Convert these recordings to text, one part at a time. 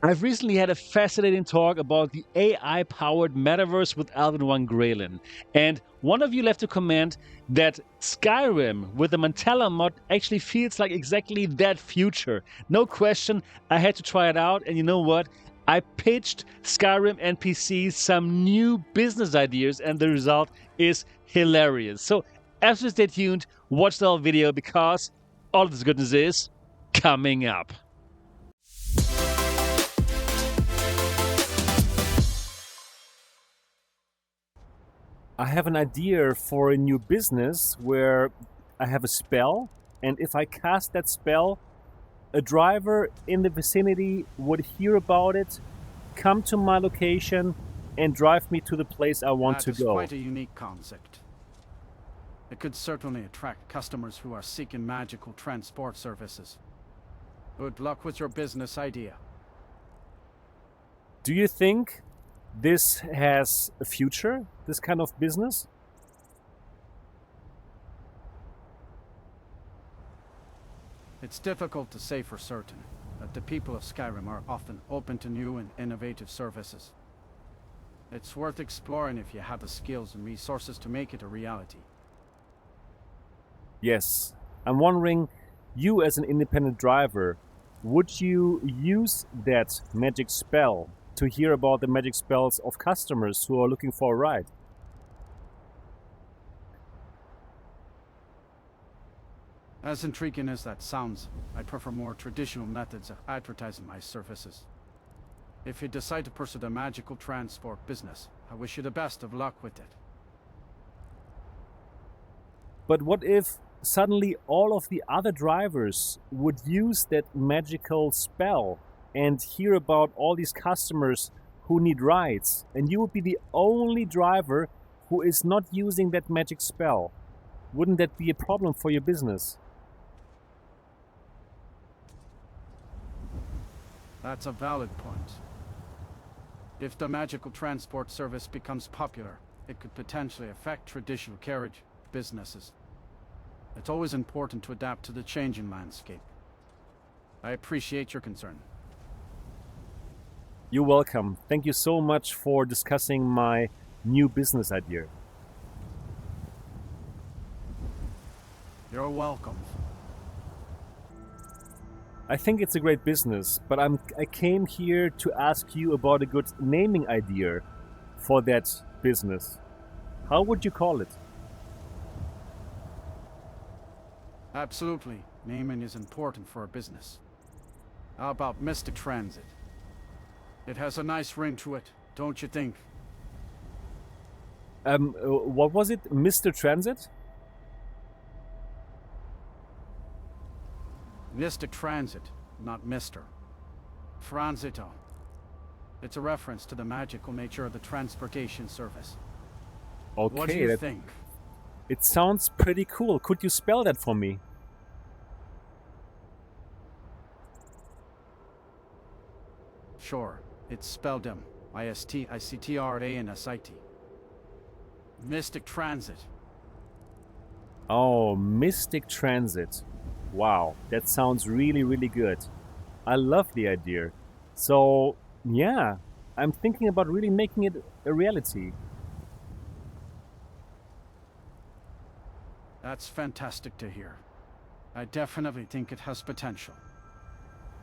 I've recently had a fascinating talk about the AI-powered metaverse with Alvin Van Gralen, and one of you left a comment that Skyrim with the Mantella Mod actually feels like exactly that future. No question, I had to try it out, and you know what? I pitched Skyrim NPCs some new business ideas, and the result is hilarious. So, absolutely stay tuned, watch the whole video because all this goodness is coming up. I have an idea for a new business where I have a spell, and if I cast that spell, a driver in the vicinity would hear about it, come to my location, and drive me to the place I want to That is go. quite a unique concept. It could certainly attract customers who are seeking magical transport services. Good luck with your business idea. Do you think this has a future, this kind of business? It's difficult to say for certain, but the people of Skyrim are often open to new and innovative services. It's worth exploring if you have the skills and resources to make it a reality. Yes. I'm wondering, you as an independent driver, would you use that magic spell to hear about the magic spells of customers who are looking for a ride? As intriguing as that sounds, I prefer more traditional methods of advertising my services. If you decide to pursue the magical transport business, I wish you the best of luck with it. But what if suddenly all of the other drivers would use that magical spell and hear about all these customers who need rides, and you would be the only driver who is not using that magic spell? Wouldn't that be a problem for your business? That's a valid point. If the magical transport service becomes popular, it could potentially affect traditional carriage businesses. It's always important to adapt to the changing landscape. I appreciate your concern. You're welcome. Thank you so much for discussing my new business idea. You're welcome. I think it's a great business, but I came here to ask you about a good naming idea for that business. How would you call it? Absolutely. Naming is important for a business. How about Mystic Transit? It has a nice ring to it, don't you think? What was it? Mr. Transit? Mystic Transit, not Mr. Transito. It's a reference to the magical nature of the transportation service. Okay, What do you think? It sounds pretty cool. Could you spell that for me? Sure, it's spelled Mystictransit. Mystic Transit. Oh, Mystic Transit. Wow, that sounds really, really good. I love the idea. So, yeah, I'm thinking about really making it a reality. That's fantastic to hear. I definitely think it has potential.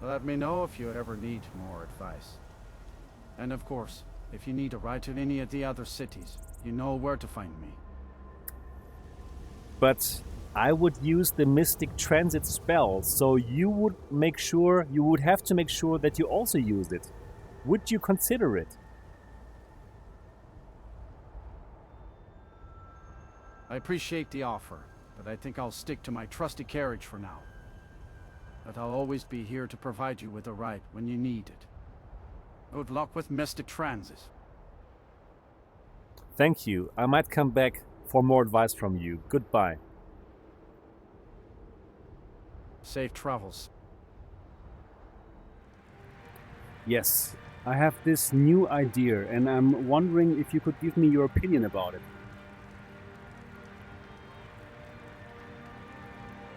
Let me know if you ever need more advice. And of course, if you need a ride to any of the other cities, you know where to find me. But I would use the Mystic Transit spell, so you would have to make sure that you also use it. Would you consider it? I appreciate the offer, but I think I'll stick to my trusty carriage for now. But I'll always be here to provide you with a ride when you need it. Good luck with Mystic Transit. Thank you. I might come back for more advice from you. Goodbye. Safe travels. Yes, I have this new idea, and I'm wondering if you could give me your opinion about it.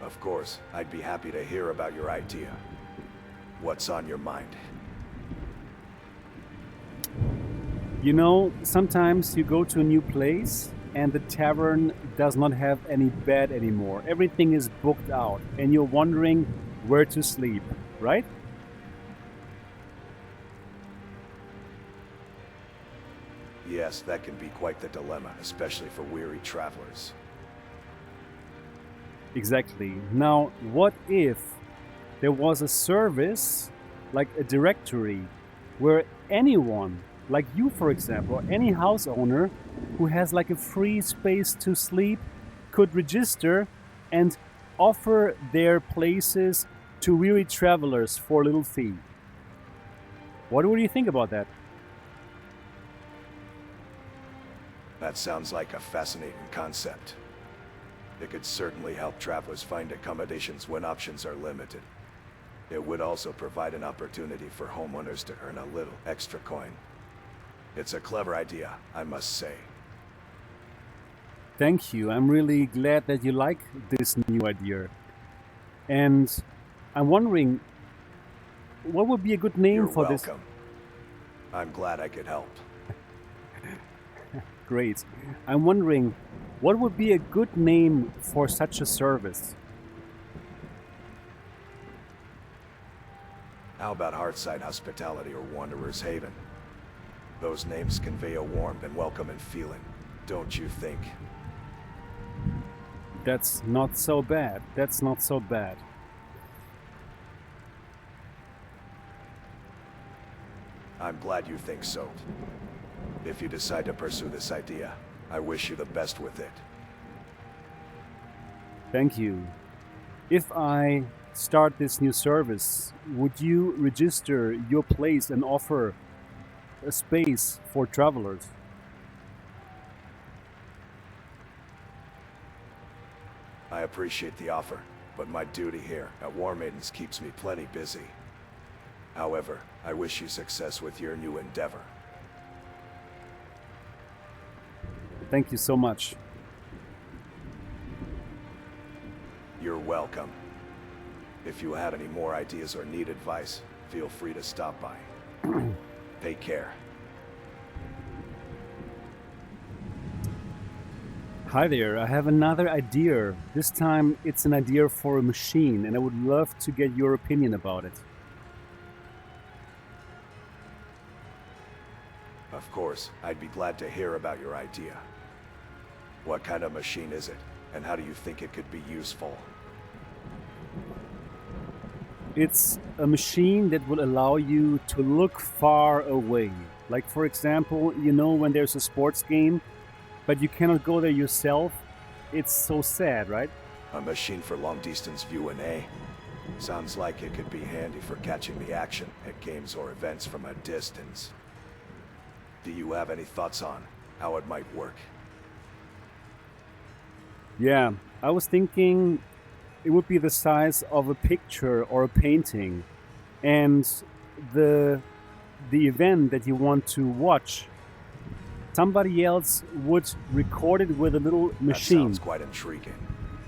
Of course, I'd be happy to hear about your idea. What's on your mind? You know, sometimes you go to a new place and the tavern does not have any bed anymore. Everything is booked out and you're wondering where to sleep, right? Yes, that can be quite the dilemma, especially for weary travelers. Exactly. Now, what if there was a service, like a directory, where anyone, like you for example, or any house owner who has like a free space to sleep, could register and offer their places to weary travelers for a little fee? What do you think about that? That sounds like a fascinating concept. It could certainly help travelers find accommodations when options are limited. It would also provide an opportunity for homeowners to earn a little extra coin. It's a clever idea, I must say. Thank you. I'm really glad that you like this new idea. And I'm wondering, what would be a good name You're for this? welcome. I'm glad I could help. Great. I'm wondering, what would be a good name for such a service? How about Heartside Hospitality or Wanderer's Haven? Those names convey a warm and welcoming feeling, don't you think? That's not so bad. That's not so bad. I'm glad you think so. If you decide to pursue this idea, I wish you the best with it. Thank you. If I start this new service, would you register your place and offer a space for travelers? I appreciate the offer, but my duty here at War Maidens keeps me plenty busy. However, I wish you success with your new endeavor. Thank you so much. You're welcome. If you had any more ideas or need advice, feel free to stop by. Take care. Hi there, I have another idea. This time it's an idea for a machine, and I would love to get your opinion about it. Of course, I'd be glad to hear about your idea. What kind of machine is it, and how do you think it could be useful? It's a machine that will allow you to look far away. Like, for example, you know, when there's a sports game, but you cannot go there yourself. It's so sad, right? A machine for long-distance viewing, eh? Sounds like it could be handy for catching the action at games or events from a distance. Do you have any thoughts on how it might work? Yeah, I was thinking it would be the size of a picture or a painting, and the event that you want to watch, somebody else would record it with a little machine. That sounds quite intriguing.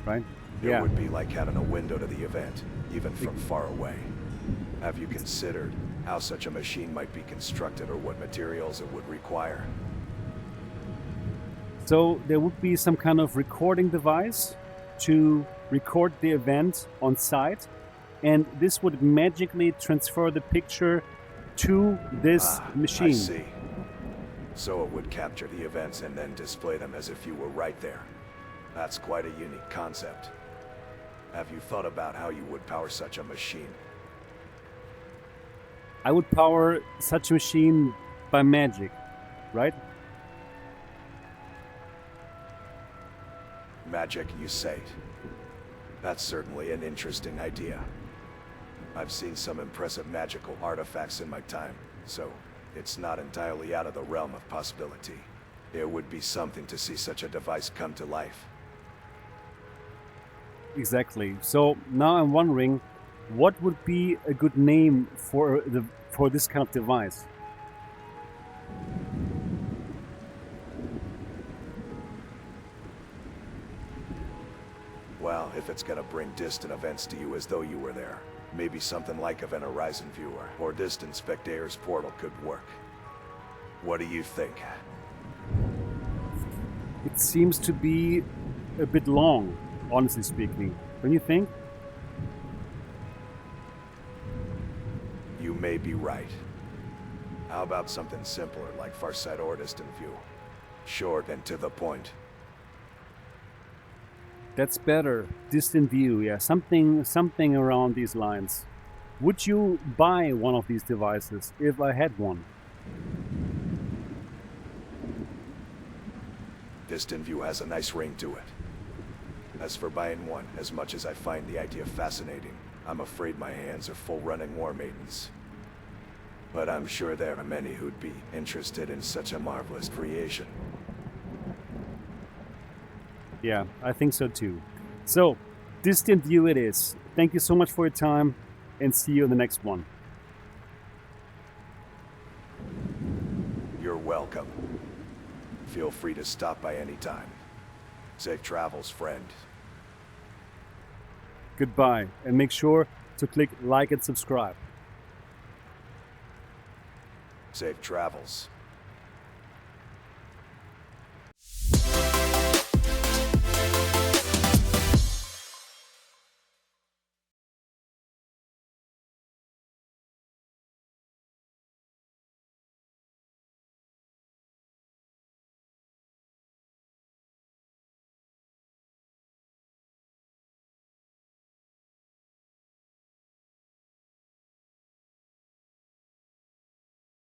Right? It Yeah. would be like having a window to the event, even from far away. Have you considered how such a machine might be constructed or what materials it would require? So there would be some kind of recording device to record the event on site, and this would magically transfer the picture to this machine. I see. So it would capture the events and then display them as if you were right there. That's quite a unique concept. Have you thought about how you would power such a machine? I would power such a machine by magic, right? Magic, you say? That's certainly an interesting idea. I've seen some impressive magical artifacts in my time, so it's not entirely out of the realm of possibility. It would be something to see such a device come to life. Exactly. So now I'm wondering, what would be a good name for this kind of device? Well, if it's gonna bring distant events to you as though you were there, maybe something like Event Horizon Viewer or Distant Spectator's Portal could work. What do you think? It seems to be a bit long, honestly speaking. Don't you think? You may be right. How about something simpler like Farsight or Distant View? Short and to the point. That's better. Distant view, yeah, something around these lines. Would you buy one of these devices if I had one? Distant View has a nice ring to it. As for buying one, as much as I find the idea fascinating, I'm afraid my hands are full running War Maidens. But I'm sure there are many who'd be interested in such a marvelous creation. Yeah, I think so too. So, Distant View it is. Thank you so much for your time, and see you in the next one. You're welcome. Feel free to stop by any time. Safe travels, friend. Goodbye, and make sure to click like and subscribe. Safe travels.